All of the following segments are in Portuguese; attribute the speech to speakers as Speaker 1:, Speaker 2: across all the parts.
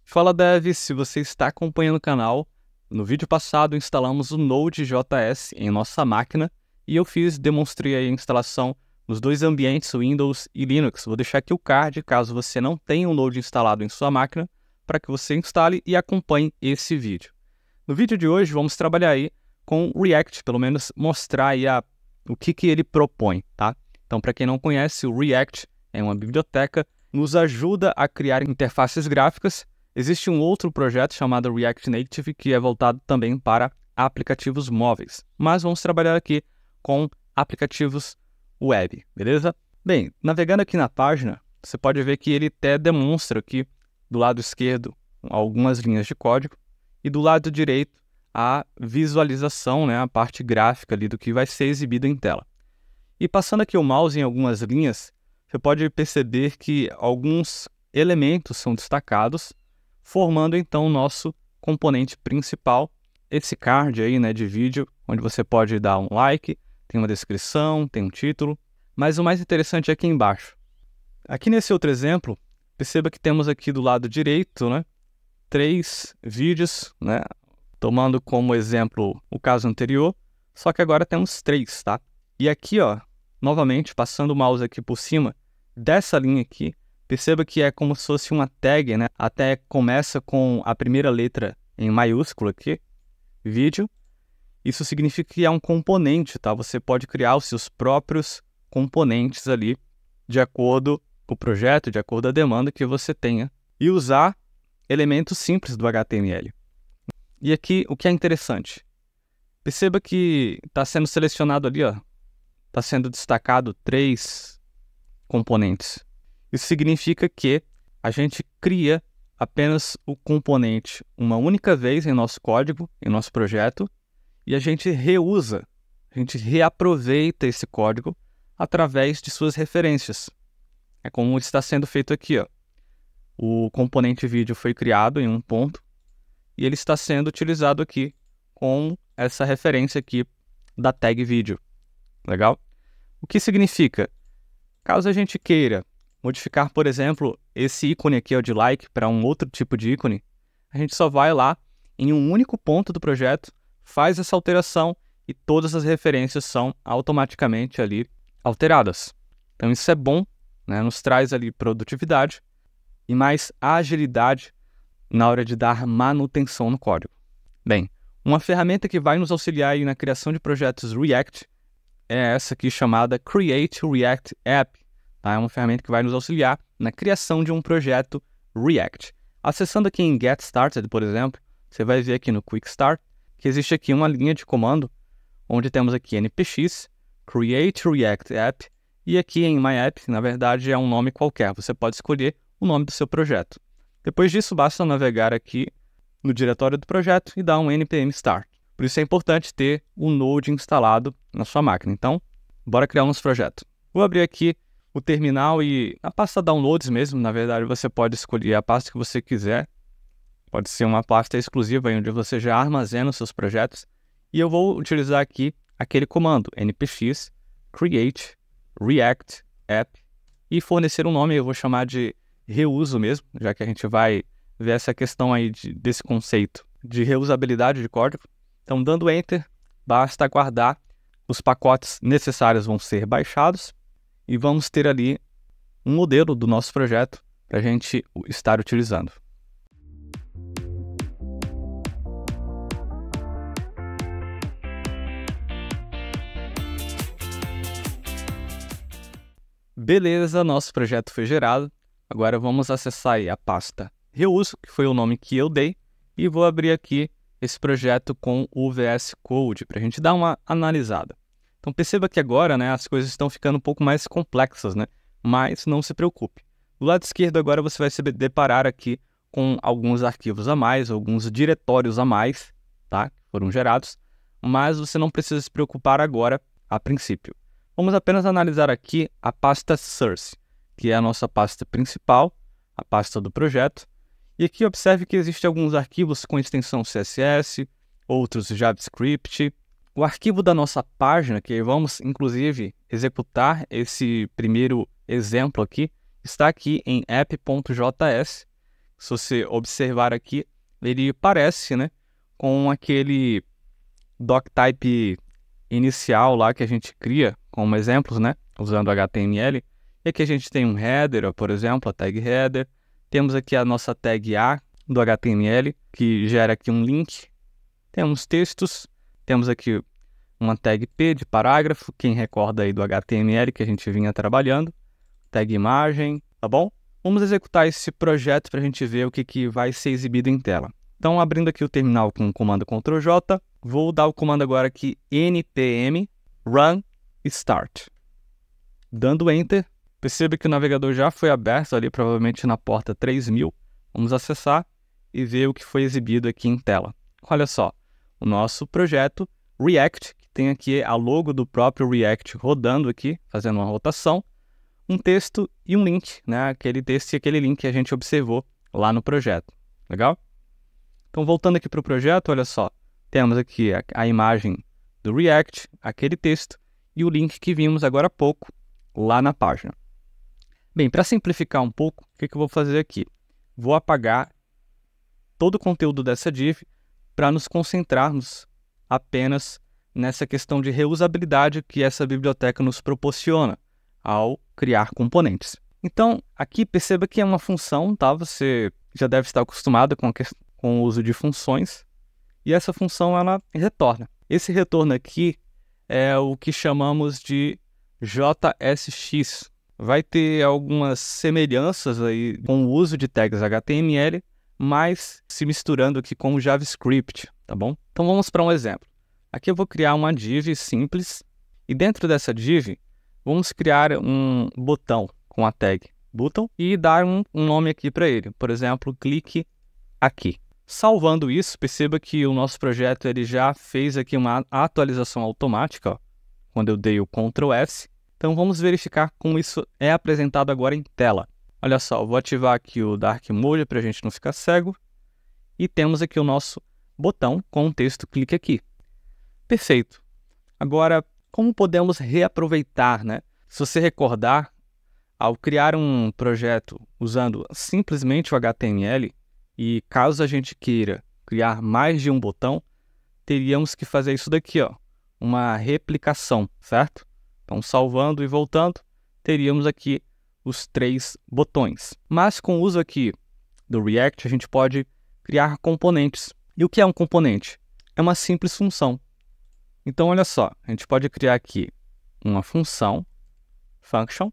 Speaker 1: Fala Dev, se você está acompanhando o canal, no vídeo passado instalamos o Node.js em nossa máquina e eu demonstrei aí a instalação nos dois ambientes, Windows e Linux. Vou deixar aqui o card, caso você não tenha o Node instalado em sua máquina, para que você instale e acompanhe esse vídeo. No vídeo de hoje vamos trabalhar aí com o React, pelo menos mostrar aí o que ele propõe, tá? Então, para quem não conhece, o React é uma biblioteca, nos ajuda a criar interfaces gráficas. Existe um outro projeto chamado React Native que é voltado também para aplicativos móveis. Mas vamos trabalhar aqui com aplicativos web, beleza? Bem, navegando aqui na página, você pode ver que ele até demonstra aqui do lado esquerdo algumas linhas de código e do lado direito a visualização, né, a parte gráfica ali do que vai ser exibido em tela. E passando aqui o mouse em algumas linhas, você pode perceber que alguns elementos são destacados, formando então o nosso componente principal, esse card aí, né, de vídeo, onde você pode dar um like, tem uma descrição, tem um título, mas o mais interessante é aqui embaixo. Aqui nesse outro exemplo, perceba que temos aqui do lado direito, né, 3 vídeos, né, tomando como exemplo o caso anterior, só que agora temos 3, tá? E aqui, ó, novamente, passando o mouse aqui por cima dessa linha aqui, perceba que é como se fosse uma tag, né? A tag começa com a primeira letra em maiúsculo aqui, vídeo. Isso significa que é um componente, tá? Você pode criar os seus próprios componentes ali, de acordo com o projeto, de acordo com a demanda que você tenha, e usar elementos simples do HTML. E aqui, o que é interessante? Perceba que está sendo selecionado ali, ó, está sendo destacado 3 componentes. Isso significa que a gente cria apenas o componente uma única vez em nosso código, em nosso projeto, e a gente reusa, a gente reaproveita esse código através de suas referências. É como está sendo feito aqui, ó. O componente vídeo foi criado em um ponto e ele está sendo utilizado aqui com essa referência aqui da tag vídeo. Legal? O que significa? Caso a gente queira modificar, por exemplo, esse ícone aqui, ó, de like para um outro tipo de ícone, a gente só vai lá em um único ponto do projeto, faz essa alteração e todas as referências são automaticamente ali alteradas. Então isso é bom, né? Nos traz ali produtividade e mais agilidade na hora de dar manutenção no código. Bem, uma ferramenta que vai nos auxiliar aí na criação de projetos React é essa aqui chamada Create React App. Tá? É uma ferramenta que vai nos auxiliar na criação de um projeto React. Acessando aqui em Get Started, por exemplo, você vai ver aqui no Quick Start que existe aqui uma linha de comando onde temos aqui npx, Create React App, e aqui em My App, na verdade, é um nome qualquer. Você pode escolher o nome do seu projeto. Depois disso, basta navegar aqui no diretório do projeto e dar um npm start. Por isso é importante ter o Node instalado na sua máquina. Então, bora criar um nosso projeto. Vou abrir aqui o terminal e a pasta Downloads mesmo. Na verdade, você pode escolher a pasta que você quiser. Pode ser uma pasta exclusiva onde você já armazena os seus projetos. E eu vou utilizar aqui aquele comando npx create react app e fornecer um nome. Eu vou chamar de reuso mesmo, já que a gente vai ver essa questão aí desse conceito de reusabilidade de código. Então, dando Enter, basta aguardar, os pacotes necessários vão ser baixados e vamos ter ali um modelo do nosso projeto para a gente estar utilizando. Beleza, nosso projeto foi gerado. Agora vamos acessar aí a pasta Reuso, que foi o nome que eu dei, e vou abrir aqui esse projeto com o VS Code para a gente dar uma analisada. Então perceba que agora, né, as coisas estão ficando um pouco mais complexas, né? Mas não se preocupe. Do lado esquerdo agora você vai se deparar aqui com alguns arquivos a mais, alguns diretórios a mais, tá? Que foram gerados, mas você não precisa se preocupar agora a princípio. Vamos apenas analisar aqui a pasta source, que é a nossa pasta principal, a pasta do projeto. E aqui observe que existem alguns arquivos com extensão CSS, outros JavaScript. O arquivo da nossa página, que vamos inclusive executar esse primeiro exemplo aqui, está aqui em app.js, se você observar aqui, ele parece, né, com aquele doctype inicial lá que a gente cria como exemplos, né, usando HTML. E aqui a gente tem um header, por exemplo, a tag header. Temos aqui a nossa tag A do HTML, que gera aqui um link. Temos textos, temos aqui uma tag P de parágrafo, quem recorda aí do HTML que a gente vinha trabalhando, tag imagem, tá bom? Vamos executar esse projeto para a gente ver o que vai ser exibido em tela. Então, abrindo aqui o terminal com o comando Ctrl J, vou dar o comando agora aqui npm run start. Dando Enter, perceba que o navegador já foi aberto ali, provavelmente na porta 3000. Vamos acessar e ver o que foi exibido aqui em tela. Olha só, o nosso projeto React, que tem aqui a logo do próprio React rodando aqui, fazendo uma rotação, um texto e um link, né? Aquele texto e aquele link que a gente observou lá no projeto. Legal? Então, voltando aqui para o projeto, olha só, temos aqui a imagem do React, aquele texto e o link que vimos agora há pouco lá na página. Bem, para simplificar um pouco, o que eu vou fazer aqui? Vou apagar todo o conteúdo dessa div para nos concentrarmos apenas nessa questão de reusabilidade que essa biblioteca nos proporciona ao criar componentes. Então, aqui perceba que é uma função, tá? Você já deve estar acostumado com o uso de funções, e essa função ela retorna. Esse retorno aqui é o que chamamos de JSX. Vai ter algumas semelhanças aí com o uso de tags HTML, mas se misturando aqui com o JavaScript, tá bom? Então vamos para um exemplo. Aqui eu vou criar uma div simples, e dentro dessa div, vamos criar um botão com a tag button e dar um nome aqui para ele. Por exemplo, clique aqui. Salvando isso, perceba que o nosso projeto ele já fez aqui uma atualização automática, ó, quando eu dei o Ctrl S. Então vamos verificar como isso é apresentado agora em tela. Olha só, eu vou ativar aqui o Dark Mode para a gente não ficar cego. E temos aqui o nosso botão com o texto clique aqui. Perfeito. Agora, como podemos reaproveitar, né? Se você recordar, ao criar um projeto usando simplesmente o HTML, e caso a gente queira criar mais de um botão, teríamos que fazer isso daqui, ó, uma replicação, certo? Então, salvando e voltando, teríamos aqui os 3 botões. Mas com o uso aqui do React, a gente pode criar componentes. E o que é um componente? É uma simples função. Então, olha só, a gente pode criar aqui uma função, function,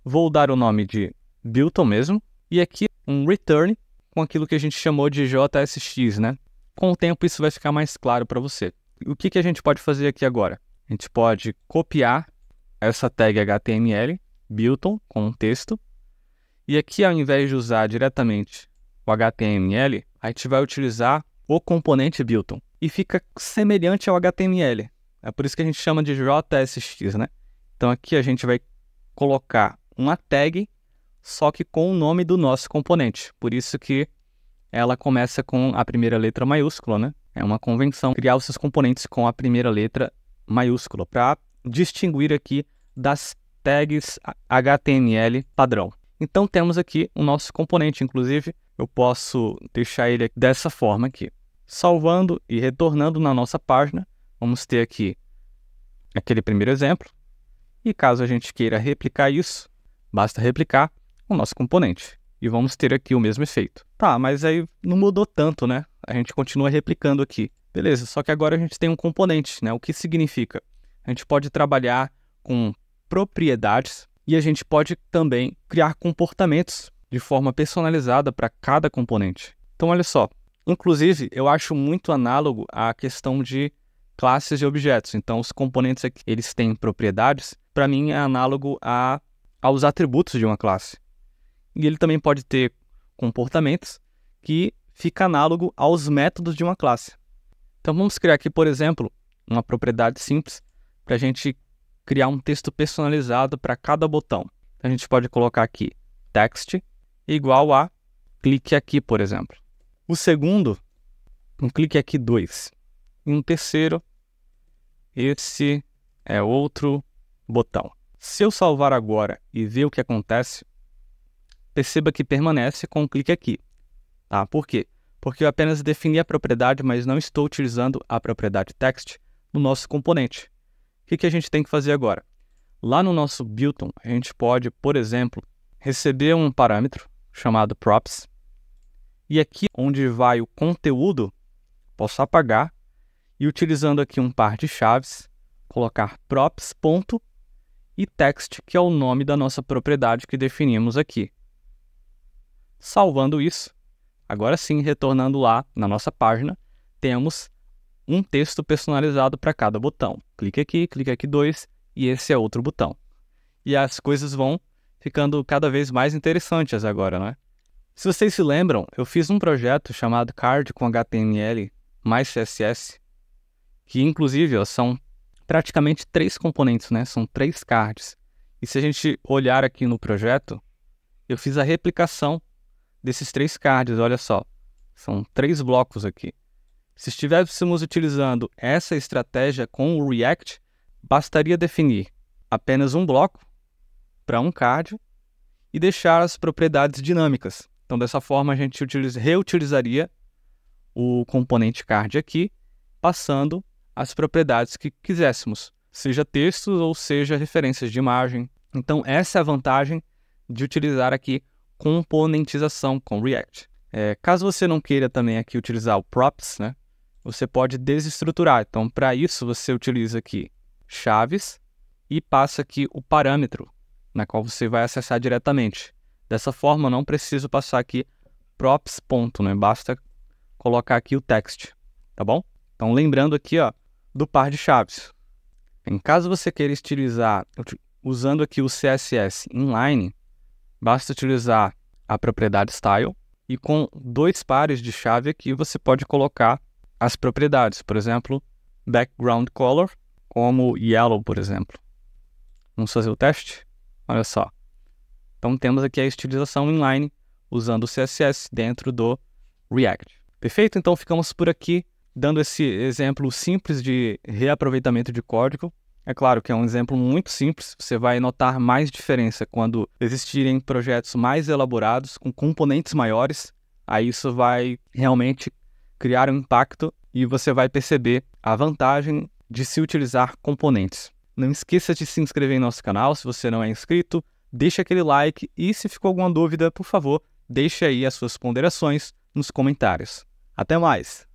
Speaker 1: vou dar o nome de button mesmo, e aqui um return com aquilo que a gente chamou de JSX, né? Com o tempo isso vai ficar mais claro para você. O que a gente pode fazer aqui agora? A gente pode copiar essa tag HTML, button, com um texto, e aqui ao invés de usar diretamente o HTML, a gente vai utilizar o componente button, e fica semelhante ao HTML. É por isso que a gente chama de JSX, né? Então aqui a gente vai colocar uma tag, só que com o nome do nosso componente. Por isso que ela começa com a primeira letra maiúscula, né? É uma convenção criar os seus componentes com a primeira letra maiúscula, para distinguir aqui das tags HTML padrão. Então temos aqui o nosso componente, inclusive eu posso deixar ele dessa forma aqui. Salvando e retornando na nossa página, vamos ter aqui aquele primeiro exemplo. E caso a gente queira replicar isso, basta replicar o nosso componente. E vamos ter aqui o mesmo efeito. Tá, mas aí não mudou tanto, né? A gente continua replicando aqui. Beleza, só que agora a gente tem um componente, né? O que significa? A gente pode trabalhar com propriedades e a gente pode também criar comportamentos de forma personalizada para cada componente. Então, olha só. Inclusive, eu acho muito análogo à questão de classes e objetos. Então, os componentes aqui, eles têm propriedades. Para mim, é análogo aos atributos de uma classe. E ele também pode ter comportamentos que fica análogo aos métodos de uma classe. Então, vamos criar aqui, por exemplo, uma propriedade simples para a gente criar um texto personalizado para cada botão. Então, a gente pode colocar aqui text igual a clique aqui, por exemplo. O segundo, um clique aqui 2. E um terceiro, esse é outro botão. Se eu salvar agora e ver o que acontece, perceba que permanece com um clique aqui. Tá? Por quê? Porque eu apenas defini a propriedade, mas não estou utilizando a propriedade text no nosso componente. O que a gente tem que fazer agora? Lá no nosso Bilton, a gente pode, por exemplo, receber um parâmetro chamado props, e aqui onde vai o conteúdo, posso apagar, e utilizando aqui um par de chaves, colocar props, ponto, e text, que é o nome da nossa propriedade que definimos aqui. Salvando isso, agora sim, retornando lá na nossa página, temos um texto personalizado para cada botão. Clique aqui 2, e esse é outro botão. E as coisas vão ficando cada vez mais interessantes agora, né? Se vocês se lembram, eu fiz um projeto chamado Card com HTML mais CSS, que inclusive são praticamente 3 componentes, né? São 3 cards. E se a gente olhar aqui no projeto, eu fiz a replicação desses 3 cards, olha só. São 3 blocos aqui. Se estivéssemos utilizando essa estratégia com o React, bastaria definir apenas um bloco para um card e deixar as propriedades dinâmicas. Então, dessa forma, a gente reutilizaria o componente card aqui, passando as propriedades que quiséssemos, seja textos ou seja referências de imagem. Então, essa é a vantagem de utilizar aqui componentização com React. Caso você não queira também aqui utilizar o props, né, você pode desestruturar. Então, para isso, você utiliza aqui chaves e passa aqui o parâmetro, na qual você vai acessar diretamente. Dessa forma, eu não preciso passar aqui props, ponto, né? Basta colocar aqui o text, tá bom? Então, lembrando aqui, do par de chaves. Em caso você queira estilizar usando aqui o CSS inline, basta utilizar a propriedade style e com 2 pares de chave aqui você pode colocar as propriedades, por exemplo, background color, como yellow, por exemplo. Vamos fazer o teste? Olha só. Então temos aqui a estilização inline usando o CSS dentro do React. Perfeito? Então ficamos por aqui, dando esse exemplo simples de reaproveitamento de código. É claro que é um exemplo muito simples, você vai notar mais diferença quando existirem projetos mais elaborados, com componentes maiores. Aí isso vai realmente criar um impacto e você vai perceber a vantagem de se utilizar componentes. Não esqueça de se inscrever em nosso canal se você não é inscrito, deixe aquele like e se ficou alguma dúvida, por favor, deixe aí as suas ponderações nos comentários. Até mais!